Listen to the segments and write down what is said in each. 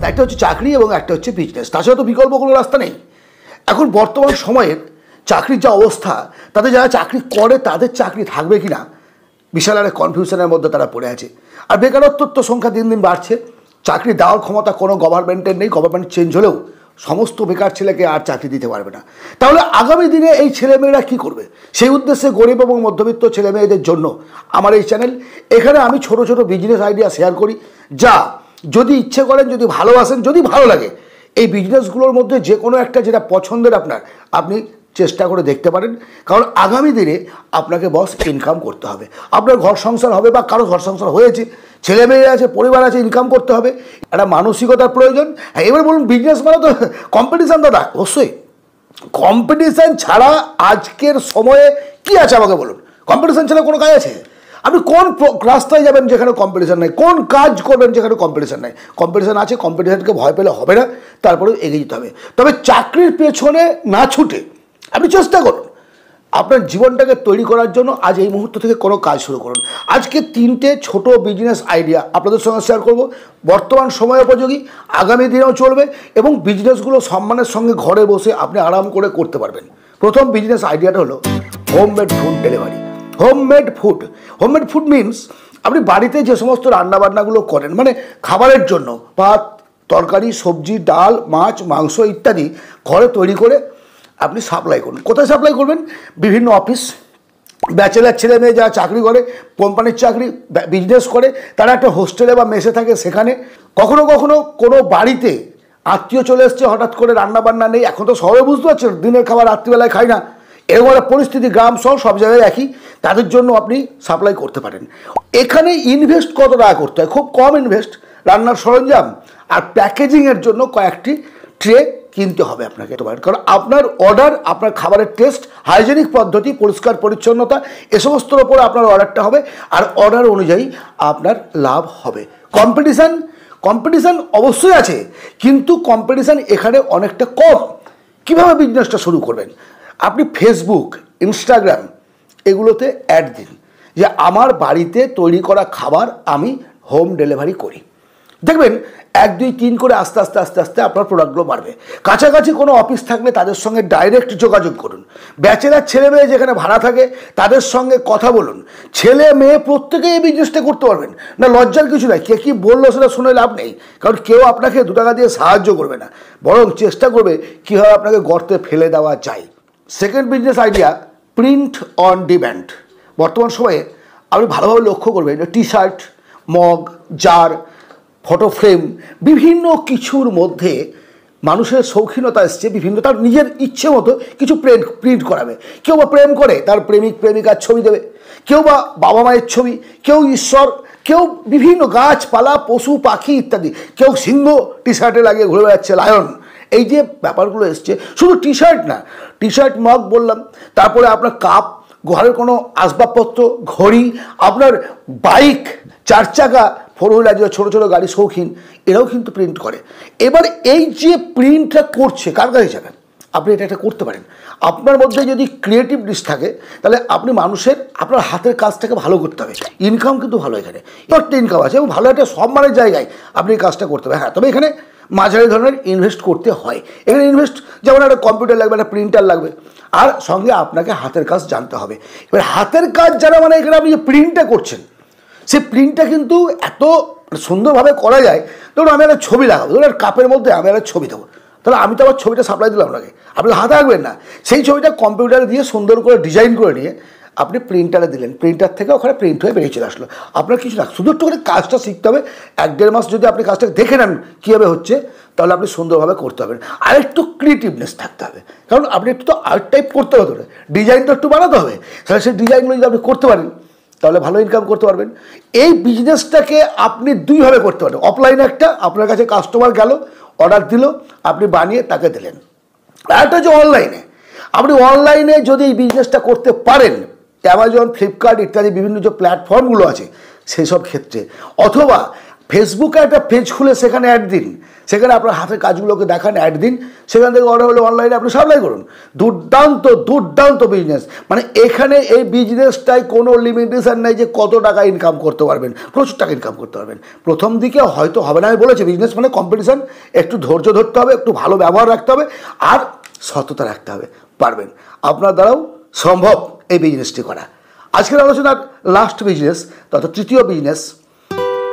একটা হচ্ছে চাকরি এবং একটা হচ্ছে বিজনেস, তাছাড়া তো বিকল্প কোনো রাস্তা নেই। এখন বর্তমান সময়ের চাকরির যা অবস্থা, তাতে যারা চাকরি করে তাদের চাকরি থাকবে কি না বিশাল একটা কনফিউশনের মধ্যে তারা পড়ে আছে। আর বেকারত্বর তো সংখ্যা দিন দিন বাড়ছে। চাকরি দেওয়ার ক্ষমতা কোনো গভর্নমেন্টের নেই, গভর্নমেন্ট চেঞ্জ হলেও সমস্ত বেকার ছেলেকে আর চাকরি দিতে পারবে না। তাহলে আগামী দিনে এই ছেলেমেয়েরা কী করবে? সেই উদ্দেশ্যে গরিব এবং মধ্যবিত্ত ছেলেমেয়েদের জন্য আমার এই চ্যানেল। এখানে আমি ছোট ছোট বিজনেস আইডিয়া শেয়ার করি, যা যদি ইচ্ছে করেন, যদি ভালোবাসেন, যদি ভালো লাগে, এই বিজনেসগুলোর মধ্যে যে কোনো একটা যেটা পছন্দের আপনার, আপনি চেষ্টা করে দেখতে পারেন। কারণ আগামী দিনে আপনাকে বস ইনকাম করতে হবে। আপনার ঘর সংসার হবে বা কারো ঘর সংসার হয়েছে, ছেলে মেয়ে আছে, পরিবার আছে, ইনকাম করতে হবে, একটা মানসিকতার প্রয়োজন। হ্যাঁ, এবার বলুন বিজনেস মানে তো কম্পিটিশান। দাদা অবশ্যই কম্পিটিশান ছাড়া আজকের সময়ে কি আছে আমাকে বলুন? কম্পিটিশান ছাড়া কোনো কাজ আছে? আপনি কোন রাস্তায় যাবেন যেখানে কম্পিটিশান নেই? কোন কাজ করবেন যেখানে কম্পিটিশান নেই? কম্পিটিশান আছে, কম্পিটিশানকে ভয় পেলে হবে না, তারপরেও এগিয়ে যেতে হবে। তবে চাকরির পেছনে না ছুটে আপনি চেষ্টা করুন আপনার জীবনটাকে তৈরি করার জন্য। আজ এই মুহূর্ত থেকে কোনো কাজ শুরু করুন। আজকে 3টে ছোট বিজনেস আইডিয়া আপনাদের সঙ্গে শেয়ার করব, বর্তমান সময় উপযোগী, আগামী দিনেও চলবে এবং বিজনেসগুলো সম্মানের সঙ্গে ঘরে বসে আপনি আরাম করে করতে পারবেন। প্রথম বিজনেস আইডিয়াটা হলো homemade food delivery. Homemade food means আপনি বাড়িতে যে সমস্ত রান্নাবান্নাগুলো করেন, মানে খাবারের জন্য ভাত, তরকারি, সবজি, ডাল, মাছ, মাংস ইত্যাদি ঘরে তৈরি করে আপনি সাপ্লাই করুন। কোথায় সাপ্লাই করবেন? বিভিন্ন অফিস, ব্যাচেলার ছেলে মেয়ে যারা চাকরি করে, কোম্পানির চাকরি, বিজনেস করে, তারা একটা হোস্টেলে বা মেসে থাকে, সেখানে কখনো কখনো কোনো বাড়িতে আত্মীয় চলে এসছে, হঠাৎ করে রান্নাবান্না নেই। এখন তো শহরে বুঝতে পারছেন দিনের খাবার রাত্রিবেলায় খাই না, এরকম একটা পরিস্থিতি গ্রাম শহর সব জায়গায় একই। তাদের জন্য আপনি সাপ্লাই করতে পারেন। এখানে ইনভেস্ট কত টাকা করতে হয়? খুব কম ইনভেস্ট, রান্নার সরঞ্জাম আর প্যাকেজিংয়ের জন্য কয়েকটি ট্রে কিনতে হবে আপনাকে। কারণ আপনার অর্ডার, আপনার খাবারের টেস্ট, হাইজেনিক পদ্ধতি, পরিষ্কার পরিচ্ছন্নতা, এ সমস্তর ওপর আপনার অর্ডারটা হবে আর অর্ডার অনুযায়ী আপনার লাভ হবে। কম্পিটিশান অবশ্যই আছে, কিন্তু কম্পিটিশান এখানে অনেকটা কম। কিভাবে বিজনেসটা শুরু করবেন? আপনি ফেসবুক, ইনস্টাগ্রাম এগুলোতে অ্যাড দিন যে আমার বাড়িতে তৈরি করা খাবার আমি হোম ডেলিভারি করি। দেখবেন 1, 2, 3 করে আস্তে আস্তে আস্তে আস্তে আপনার প্রোডাক্টগুলো বাড়বে। কাছাকাছি কোনো অফিস থাকলে তাদের সঙ্গে ডাইরেক্ট যোগাযোগ করুন। ব্যাচেলার ছেলে মেয়ে যেখানে ভাড়া থাকে তাদের সঙ্গে কথা বলুন। ছেলে মেয়ে প্রত্যেকেই এই বিজনেসটা করতে পারবেন না, লজ্জার কিছু নাই। কে কী বললো সেটা শুনে লাভ নেই, কারণ কেউ আপনাকে 2 টাকা দিয়ে সাহায্য করবে না, বরং চেষ্টা করবে কীভাবে আপনাকে গর্তে ফেলে দেওয়া যায়। Second business idea, print on demand. বর্তমান সময়ে আপনি ভালোভাবে লক্ষ্য করবেন যে t-shirt, mug, jar, photo frame, বিভিন্ন কিছুর মধ্যে মানুষের শৌখিনতা এসছে, বিভিন্ন তার নিজের ইচ্ছে মতো কিছু প্রিন্ট করাবে। কেউ বা প্রেম করে তার প্রেমিক প্রেমিকার ছবি দেবে, কেউ বা বাবা মায়ের ছবি, কেউ ঈশ্বর, কেউ বিভিন্ন গাছপালা, পশু পাখি ইত্যাদি, কেউ সিংহ টি-শার্টে লাগিয়ে ঘুরে বেড়াচ্ছে, লায়ন। এই যে ব্যাপারগুলো এসছে, শুধু টি-শার্ট না, টি-শার্ট, মগ বললাম, তারপরে আপনার কাপ, ঘরের কোনো আসবাবপত্র, ঘড়ি, আপনার বাইক, 4 চাকা, 4 হুইলার, যে ছোটো ছোটো গাড়ি শৌখিন, এরাও কিন্তু প্রিন্ট করে। এবার এই যে প্রিন্টটা করছে কার কাছে যাবেন? আপনি এটা করতে পারেন। আপনার মধ্যে যদি ক্রিয়েটিভনেস থাকে তাহলে আপনি মানুষের, আপনার হাতের কাজটাকে ভালো করতে হবে। ইনকাম কিন্তু ভালো, এখানে একটা ইনকাম আছে এবং ভালো একটা সম্মানের জায়গায় আপনি এই কাজটা করতে হবে। হ্যাঁ, তবে এখানে মাঝারি ধরনের ইনভেস্ট করতে হয়। এখানে ইনভেস্ট যেমন একটা কম্পিউটার লাগবে, একটা প্রিন্টার লাগবে, আর সঙ্গে আপনাকে হাতের কাজ জানতে হবে। এবার হাতের কাজ যারা, মানে এখানে আপনি যে প্রিন্টটা করছেন, সেই প্রিন্টটা কিন্তু এত সুন্দরভাবে করা যায়। ধরুন আমি একটা ছবি লাগাবো, ধরুন কাপের মধ্যে আমি একটা ছবি দেবো, তাহলে আমি তো আমার ছবিটা সাপ্লাই দিলাম আপনাকে, আপনি হাতে রাখবেন না, সেই ছবিটা কম্পিউটারে দিয়ে সুন্দর করে ডিজাইন করে নিয়ে আপনি প্রিন্টারে দিলেন, প্রিন্টার থেকে ওখানে প্রিন্ট হয়ে বেরিয়ে চলে আসলো। আপনার কিছু না, শুধু একটু করে কাজটা শিখতে হবে। 1-1.5 মাস যদি আপনি কাজটা দেখে নেন কীভাবে হচ্ছে, তাহলে আপনি সুন্দরভাবে করতে পারবেন। আর একটু ক্রিয়েটিভনেস থাকতে হবে, কারণ আপনি একটু তো আর্ট টাইপ করতে হবে, ডিজাইনটা একটু বানাতে হবে। তাহলে সেই ডিজাইনগুলো যদি আপনি করতে পারেন তাহলে ভালো ইনকাম করতে পারবেন। এই বিজনেসটাকে আপনি 2 ভাবে করতে পারেন। অফলাইনে একটা, আপনার কাছে কাস্টমার গেল, অর্ডার দিল, আপনি বানিয়ে তাকে দিলেন। আর একটা হচ্ছে অনলাইনে। আপনি অনলাইনে যদি এই বিজনেসটা করতে পারেন, অ্যামাজন, ফ্লিপকার্ট ইত্যাদি বিভিন্ন যে প্ল্যাটফর্মগুলো আছে সেই সব ক্ষেত্রে, অথবা ফেসবুকে একটা পেজ খুলে সেখানে অ্যাড দিন, সেখানে আপনার হাতের কাজগুলোকে দেখান, অ্যাড দিন, সেখান থেকে অর্ডার হলে অনলাইনে আপনি সাপ্লাই করুন। দুর্দান্ত দুর্দান্ত বিজনেস। মানে এখানে এই বিজনেসটাই কোনো লিমিটেশন নেই যে কত টাকা ইনকাম করতে পারবেন, প্রচুর টাকা ইনকাম করতে পারবেন। প্রথম দিকে হয়তো হবে না, আমি বলেছি বিজনেস মানে কম্পিটিশান, একটু ধৈর্য ধরতে হবে, একটু ভালো ব্যবহার রাখতে হবে, আর সততা রাখতে হবে, পারবেন। আপনার দ্বারাও সম্ভব এই বিজনেসটি করা। আজকের আলোচনার লাস্ট বিজনেস তথা তৃতীয় বিজনেস,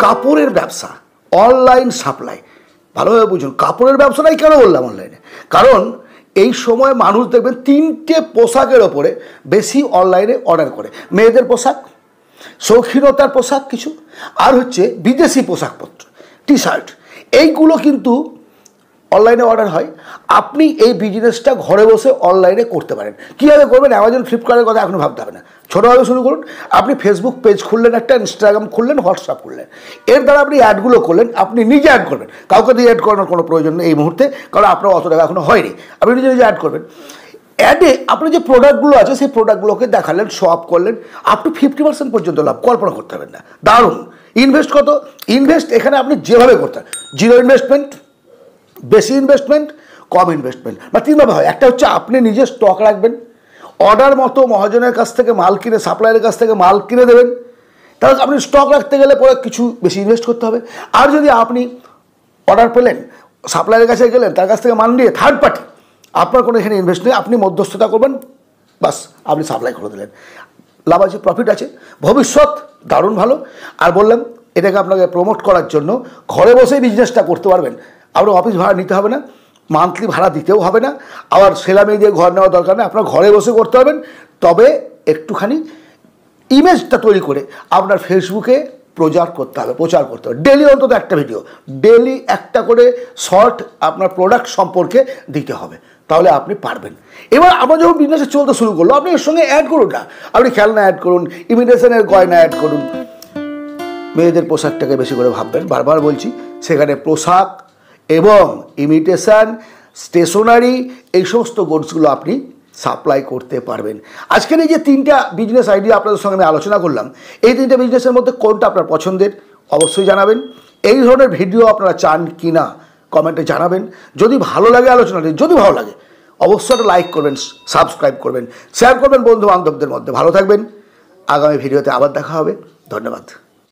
কাপড়ের ব্যবসা, অনলাইন সাপ্লাই। ভালোভাবে বুঝুন, কাপড়ের ব্যবসাটাই কেন বললাম অনলাইনে, কারণ এই সময় মানুষ দেখবেন 3টে পোশাকের ওপরে বেশি অনলাইনে অর্ডার করে। মেয়েদের পোশাক, শৌখিনতার পোশাক কিছু, আর হচ্ছে বিদেশি পোশাকপত্র, টি শার্ট, এইগুলো কিন্তু অনলাইনে অর্ডার হয়। আপনি এই বিজনেসটা ঘরে বসে অনলাইনে করতে পারেন। কীভাবে করবেন? অ্যামাজন, ফ্লিপকার্টের কথা এখন ভাবতে হবে না, ছোটোভাবে শুরু করুন। আপনি ফেসবুক পেজ খুললেন, একটা ইনস্টাগ্রাম খুললেন, হোয়াটসঅ্যাপ খুললেন, এর দ্বারা আপনি অ্যাডগুলো করলেন, আপনি নিজে অ্যাড করবেন, কাউকে দিয়ে অ্যাড করানোর কোনো প্রয়োজন নেই এই মুহূর্তে, কারণ আপনার অত টাকা এখনো হয়নি, আপনি নিজে নিজে অ্যাড করবেন। অ্যাডে আপনি যে প্রোডাক্টগুলো আছে সেই প্রোডাক্টগুলোকে দেখালেন, শো আপ করলেন, আপ টু 50% পর্যন্ত লাভ, কল্পনা করতে পারবেন না। দারুণ। ইনভেস্ট কত? ইনভেস্ট এখানে আপনি যেভাবে করতে হয়, জিরো ইনভেস্টমেন্ট, বেশি ইনভেস্টমেন্ট, কম ইনভেস্টমেন্ট, বা তিনভাবে হয়। একটা হচ্ছে আপনি নিজে স্টক রাখবেন, অর্ডার মতো মহাজনের কাছ থেকে মাল কিনে, সাপ্লায়ারের কাছ থেকে মাল কিনে দেবেন। তাহলে আপনি স্টক রাখতে গেলে পরে কিছু বেশি ইনভেস্ট করতে হবে। আর যদি আপনি অর্ডার পেলেন, সাপ্লায়ারের কাছে গেলেন, তার কাছ থেকে মাল নিয়ে, থার্ড পার্টি, আপনার কোনো এখানে ইনভেস্ট নেই, আপনি মধ্যস্থতা করবেন, বাস আপনি সাপ্লাই করে দিলেন, লাভ আছে, প্রফিট আছে, ভবিষ্যৎ দারুণ ভালো। আর বললাম এটাকে আপনাকে প্রমোট করার জন্য ঘরে বসেই বিজনেসটা করতে পারবেন। আপনার অফিস ভাড়া নিতে হবে না, মান্থলি ভাড়া দিতেও হবে না, আবার সেলামি দিয়ে ঘর নেওয়ার দরকার নেই, আপনার ঘরে বসে করতে পারবেন। তবে একটুখানি ইমেজটা তৈরি করে আপনার ফেসবুকে প্রচার করতে হবে, ডেলি অন্তত একটা ভিডিও, ডেলি একটা করে শর্ট আপনার প্রোডাক্ট সম্পর্কে দিতে হবে, তাহলে আপনি পারবেন। এবার আমরা যখন বিজনেসে চলতে শুরু করলো, আপনি এর সঙ্গে অ্যাড করুন না, আপনি খেলনা অ্যাড করুন, ইমিটেশনের গয়না অ্যাড করুন, মেয়েদের পোশাকটাকে বেশি করে ভাববেন, বারবার বলছি, সেখানে পোশাক এবং ইমিটেশন, স্টেশনারি, এই সমস্ত গুডসগুলো আপনি সাপ্লাই করতে পারবেন। আজকের এই যে 3টা বিজনেস আইডিয়া আপনাদের সঙ্গে আমি আলোচনা করলাম, এই 3টে বিজনেসের মধ্যে কোনটা আপনার পছন্দের অবশ্যই জানাবেন। এই ধরনের ভিডিও আপনারা চান কি না কমেন্টে জানাবেন। যদি ভালো লাগে আলোচনাটি, যদি ভালো লাগে অবশ্যই একটা লাইক করবেন, সাবস্ক্রাইব করবেন, শেয়ার করবেন বন্ধু বান্ধবদের মধ্যে। ভালো থাকবেন, আগামী ভিডিওতে আবার দেখা হবে। ধন্যবাদ।